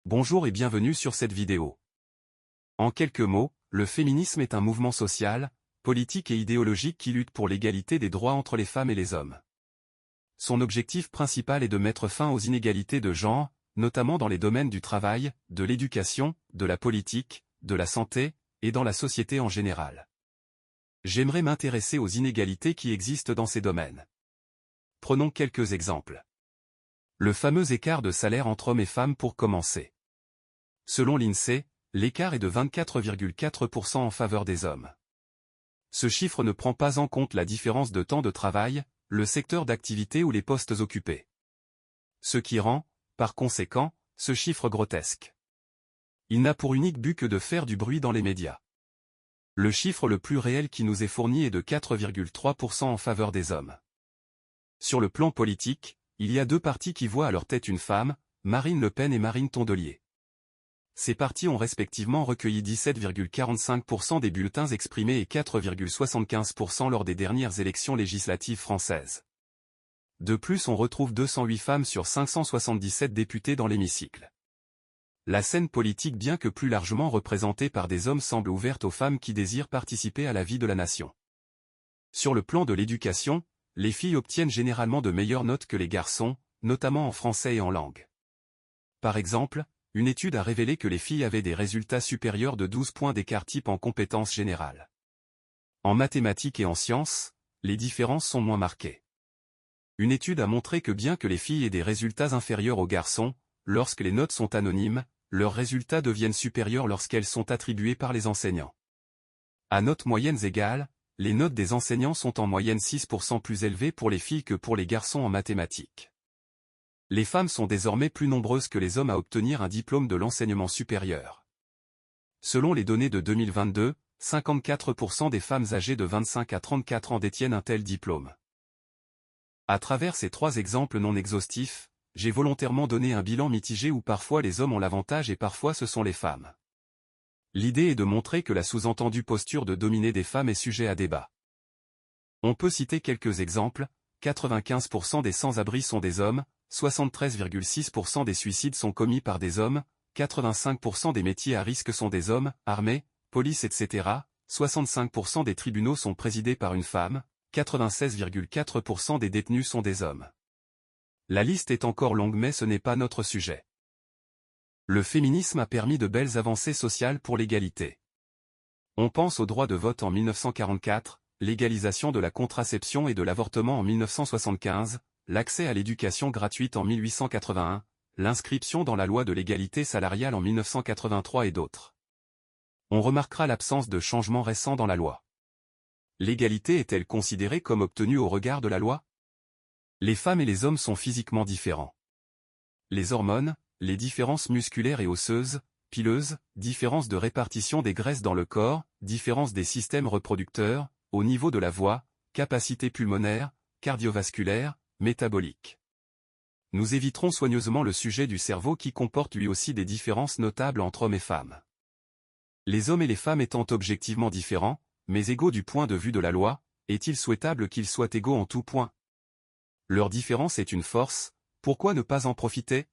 Bonjour et bienvenue sur cette vidéo. En quelques mots, le féminisme est un mouvement social, politique et idéologique qui lutte pour l'égalité des droits entre les femmes et les hommes. Son objectif principal est de mettre fin aux inégalités de genre, notamment dans les domaines du travail, de l'éducation, de la politique, de la santé, et dans la société en général. J'aimerais m'intéresser aux inégalités qui existent dans ces domaines. Prenons quelques exemples. Le fameux écart de salaire entre hommes et femmes pour commencer. Selon l'INSEE, l'écart est de 24,4% en faveur des hommes. Ce chiffre ne prend pas en compte la différence de temps de travail, le secteur d'activité ou les postes occupés. Ce qui rend, par conséquent, ce chiffre grotesque. Il n'a pour unique but que de faire du bruit dans les médias. Le chiffre le plus réel qui nous est fourni est de 4,3% en faveur des hommes. Sur le plan politique, il y a deux partis qui voient à leur tête une femme, Marine Le Pen et Marine Tondelier. Ces partis ont respectivement recueilli 17,45% des bulletins exprimés et 4,75% lors des dernières élections législatives françaises. De plus, on retrouve 208 femmes sur 577 députés dans l'hémicycle. La scène politique, bien que plus largement représentée par des hommes, semble ouverte aux femmes qui désirent participer à la vie de la nation. Sur le plan de l'éducation, les filles obtiennent généralement de meilleures notes que les garçons, notamment en français et en langue. Par exemple, une étude a révélé que les filles avaient des résultats supérieurs de 12 points d'écart type en compétences générales. En mathématiques et en sciences, les différences sont moins marquées. Une étude a montré que bien que les filles aient des résultats inférieurs aux garçons, lorsque les notes sont anonymes, leurs résultats deviennent supérieurs lorsqu'elles sont attribuées par les enseignants. À notes moyennes égales, les notes des enseignants sont en moyenne 6% plus élevées pour les filles que pour les garçons en mathématiques. Les femmes sont désormais plus nombreuses que les hommes à obtenir un diplôme de l'enseignement supérieur. Selon les données de 2022, 54% des femmes âgées de 25 à 34 ans détiennent un tel diplôme. À travers ces trois exemples non exhaustifs, j'ai volontairement donné un bilan mitigé où parfois les hommes ont l'avantage et parfois ce sont les femmes. L'idée est de montrer que la sous-entendue posture de dominer des femmes est sujet à débat. On peut citer quelques exemples: 95% des sans-abri sont des hommes, 73,6% des suicides sont commis par des hommes, 85% des métiers à risque sont des hommes, armée, police etc., 65% des tribunaux sont présidés par une femme, 96,4% des détenus sont des hommes. La liste est encore longue mais ce n'est pas notre sujet. Le féminisme a permis de belles avancées sociales pour l'égalité. On pense au droit de vote en 1944, l'égalisation de la contraception et de l'avortement en 1975, l'accès à l'éducation gratuite en 1881, l'inscription dans la loi de l'égalité salariale en 1983 et d'autres. On remarquera l'absence de changements récents dans la loi. L'égalité est-elle considérée comme obtenue au regard de la loi? Les femmes et les hommes sont physiquement différents. Les hormones, les différences musculaires et osseuses, pileuses, différences de répartition des graisses dans le corps, différences des systèmes reproducteurs, au niveau de la voix, capacité pulmonaire, cardiovasculaire, métabolique. Nous éviterons soigneusement le sujet du cerveau qui comporte lui aussi des différences notables entre hommes et femmes. Les hommes et les femmes étant objectivement différents, mais égaux du point de vue de la loi, est-il souhaitable qu'ils soient égaux en tout point? Leur différence est une force, pourquoi ne pas en profiter?